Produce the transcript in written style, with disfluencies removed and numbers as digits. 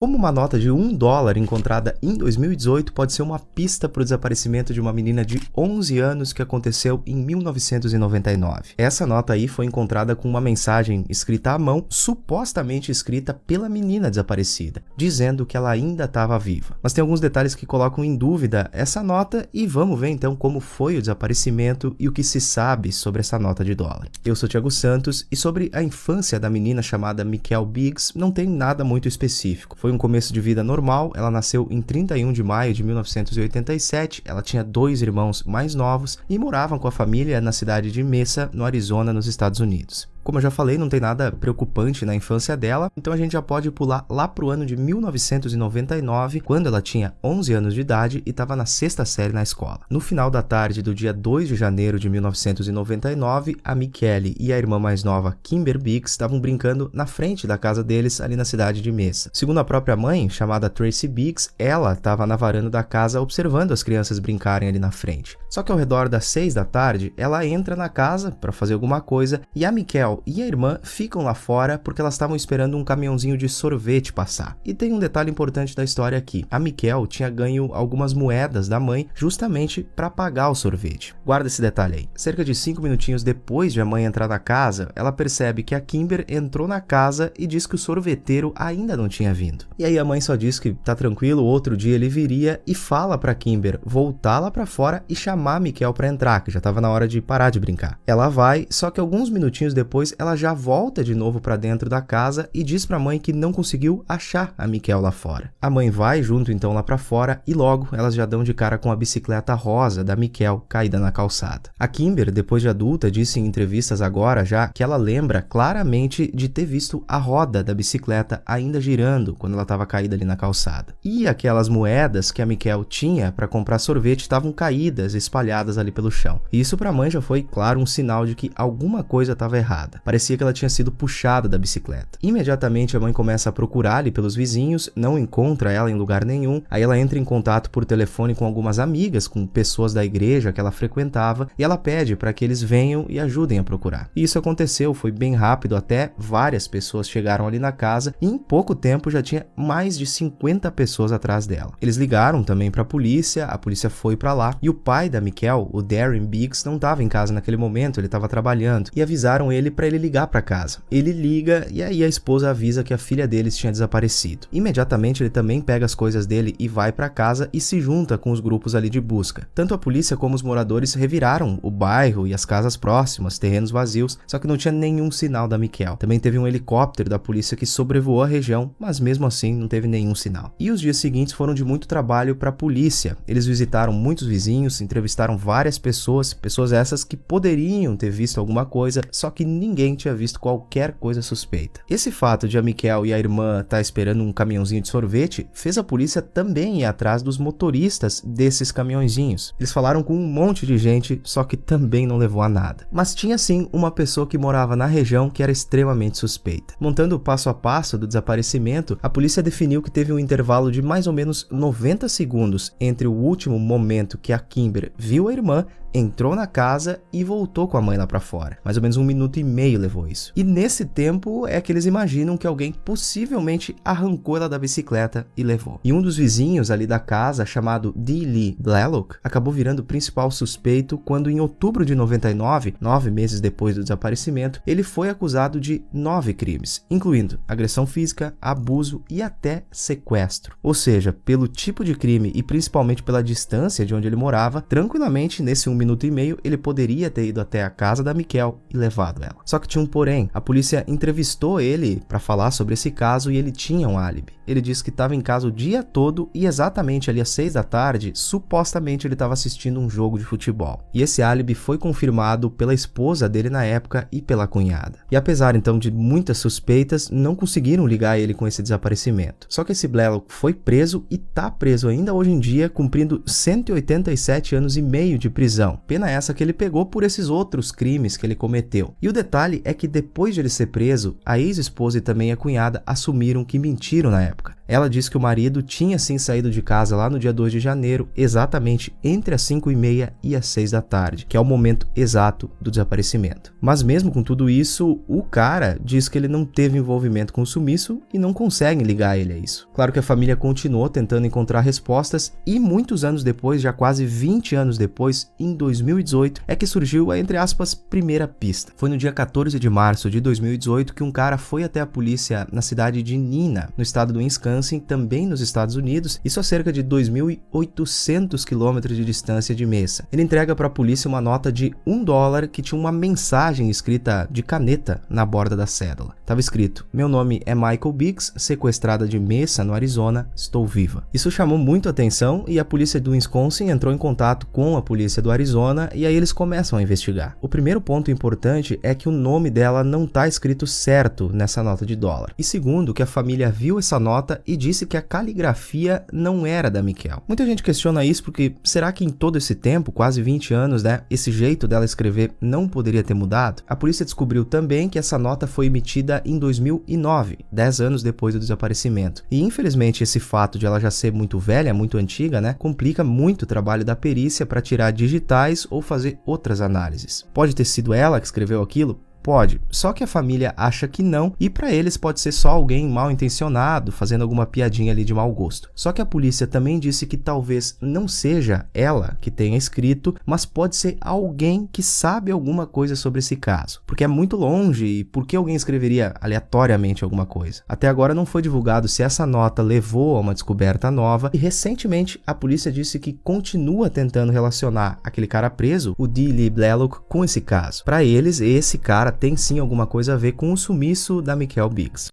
Como uma nota de $1 encontrada em 2018 pode ser uma pista para o desaparecimento de uma menina de 11 anos que aconteceu em 1999. Essa nota aí foi encontrada com uma mensagem escrita à mão, supostamente escrita pela menina desaparecida, dizendo que ela ainda estava viva. Mas tem alguns detalhes que colocam em dúvida essa nota e vamos ver então como foi o desaparecimento e o que se sabe sobre essa nota de $1. Eu sou Thiago Santos e sobre a infância da menina chamada Michelle Biggs não tem nada muito específico. Foi um começo de vida normal, ela nasceu em 31 de maio de 1987, ela tinha 2 irmãos mais novos e moravam com a família na cidade de Mesa, no Arizona, nos Estados Unidos. Como eu já falei, não tem nada preocupante na infância dela, então a gente já pode pular lá pro ano de 1999, quando ela tinha 11 anos de idade e estava na 6ª série na escola. No final da tarde do dia 2 de janeiro de 1999, a Michelle e a irmã mais nova, Kimber Biggs, estavam brincando na frente da casa deles, ali na cidade de Mesa. Segundo a própria mãe, chamada Tracy Biggs, ela estava na varanda da casa observando as crianças brincarem ali na frente. Só que ao redor das 6 da tarde, ela entra na casa para fazer alguma coisa e a Michelle e a irmã ficam lá fora porque elas estavam esperando um caminhãozinho de sorvete passar. E tem um detalhe importante da história aqui. A Michelle tinha ganho algumas moedas da mãe justamente para pagar o sorvete. Guarda esse detalhe aí. Cerca de 5 minutinhos depois de a mãe entrar na casa, ela percebe que a Kimber entrou na casa e diz que o sorveteiro ainda não tinha vindo. E aí a mãe só diz que tá tranquilo, outro dia ele viria e fala para Kimber voltar lá para fora e chamar a Michelle para entrar, que já tava na hora de parar de brincar. Ela vai, só que alguns minutinhos depois ela já volta de novo para dentro da casa e diz para a mãe que não conseguiu achar a Michelle lá fora. A mãe vai junto então lá para fora e logo elas já dão de cara com a bicicleta rosa da Michelle caída na calçada. A Kimber, depois de adulta, disse em entrevistas agora já que ela lembra claramente de ter visto a roda da bicicleta ainda girando quando ela estava caída ali na calçada. E aquelas moedas que a Michelle tinha para comprar sorvete estavam caídas, espalhadas ali pelo chão. E isso para a mãe já foi, claro, um sinal de que alguma coisa estava errada. Parecia que ela tinha sido puxada da bicicleta. Imediatamente a mãe começa a procurar ali pelos vizinhos, não encontra ela em lugar nenhum, aí ela entra em contato por telefone com algumas amigas, com pessoas da igreja que ela frequentava, e ela pede para que eles venham e ajudem a procurar. E isso aconteceu, foi bem rápido até, várias pessoas chegaram ali na casa e em pouco tempo já tinha mais de 50 pessoas atrás dela. Eles ligaram também para a polícia foi para lá e o pai da Michelle, o Darren Biggs, não estava em casa naquele momento, ele estava trabalhando e avisaram ele para ele ligar para casa. Ele liga e aí a esposa avisa que a filha deles tinha desaparecido. Imediatamente ele também pega as coisas dele e vai para casa e se junta com os grupos ali de busca. Tanto a polícia como os moradores reviraram o bairro e as casas próximas, terrenos vazios, só que não tinha nenhum sinal da Michelle. Também teve um helicóptero da polícia que sobrevoou a região, mas mesmo assim não teve nenhum sinal. E os dias seguintes foram de muito trabalho para a polícia. Eles visitaram muitos vizinhos, entrevistaram várias pessoas essas que poderiam ter visto alguma coisa, só que ninguém tinha visto qualquer coisa suspeita. Esse fato de a Michelle e a irmã estar esperando um caminhãozinho de sorvete fez a polícia também ir atrás dos motoristas desses caminhõezinhos. Eles falaram com um monte de gente, só que também não levou a nada. Mas tinha sim uma pessoa que morava na região que era extremamente suspeita. Montando o passo a passo do desaparecimento, a polícia definiu que teve um intervalo de mais ou menos 90 segundos entre o último momento que a Kimber viu a irmã, entrou na casa e voltou com a mãe lá pra fora. Mais ou menos 1 minuto e meio levou isso. E nesse tempo é que eles imaginam que alguém possivelmente arrancou ela da bicicleta e levou. E um dos vizinhos ali da casa, chamado D. Lee Blalock, acabou virando o principal suspeito quando em outubro de 99, 9 meses depois do desaparecimento, ele foi acusado de 9 crimes, incluindo agressão física, abuso e até sequestro. Ou seja, pelo tipo de crime e principalmente pela distância de onde ele morava, tranquilamente nesse 1 minuto e meio, ele poderia ter ido até a casa da Michelle e levado ela. Só que tinha um porém. A polícia entrevistou ele para falar sobre esse caso e ele tinha um álibi. Ele disse que estava em casa o dia todo e exatamente ali às 6 da tarde, supostamente ele estava assistindo um jogo de futebol. E esse álibi foi confirmado pela esposa dele na época e pela cunhada. E apesar então de muitas suspeitas, não conseguiram ligar ele com esse desaparecimento. Só que esse Blalock foi preso e tá preso ainda hoje em dia, cumprindo 187 anos e meio de prisão. Pena essa que ele pegou por esses outros crimes que ele cometeu. E o detalhe é que depois de ele ser preso, a ex-esposa e também a cunhada assumiram que mentiram na época. Ela diz que o marido tinha sim saído de casa lá no dia 2 de janeiro, exatamente entre as 5h30 e as 6 da tarde, que é o momento exato do desaparecimento. Mas mesmo com tudo isso, o cara diz que ele não teve envolvimento com o sumiço e não conseguem ligar ele a isso. Claro que a família continuou tentando encontrar respostas e muitos anos depois, já quase 20 anos depois, em 2018, é que surgiu a, entre aspas, primeira pista. Foi no dia 14 de março de 2018 que um cara foi até a polícia na cidade de Neenah, no estado do Wisconsin, também nos Estados Unidos, isso a cerca de 2.800 quilômetros de distância de Mesa. Ele entrega para a polícia uma nota de $1 que tinha uma mensagem escrita de caneta na borda da cédula. Tava escrito: "Meu nome é Michael Biggs, sequestrada de Mesa, no Arizona, estou viva." Isso chamou muito a atenção e a polícia do Wisconsin entrou em contato com a polícia do Arizona e aí eles começam a investigar. O primeiro ponto importante é que o nome dela não está escrito certo nessa nota de $1. E segundo, que a família viu essa nota e disse que a caligrafia não era da Michelle. Muita gente questiona isso porque será que em todo esse tempo, quase 20 anos, esse jeito dela escrever não poderia ter mudado? A polícia descobriu também que essa nota foi emitida em 2009, 10 anos depois do desaparecimento. E infelizmente esse fato de ela já ser muito velha, muito antiga, complica muito o trabalho da perícia para tirar digitais ou fazer outras análises. Pode ter sido ela que escreveu aquilo? Pode, só que a família acha que não e para eles pode ser só alguém mal intencionado fazendo alguma piadinha ali de mau gosto. Só que a polícia também disse que talvez não seja ela que tenha escrito, mas pode ser alguém que sabe alguma coisa sobre esse caso, porque é muito longe e por que alguém escreveria aleatoriamente alguma coisa? Até agora não foi divulgado se essa nota levou a uma descoberta nova e recentemente a polícia disse que continua tentando relacionar aquele cara preso, o D. Lee Blalock, com esse caso. Para eles, esse cara tem sim alguma coisa a ver com o sumiço da Michelle Biggs.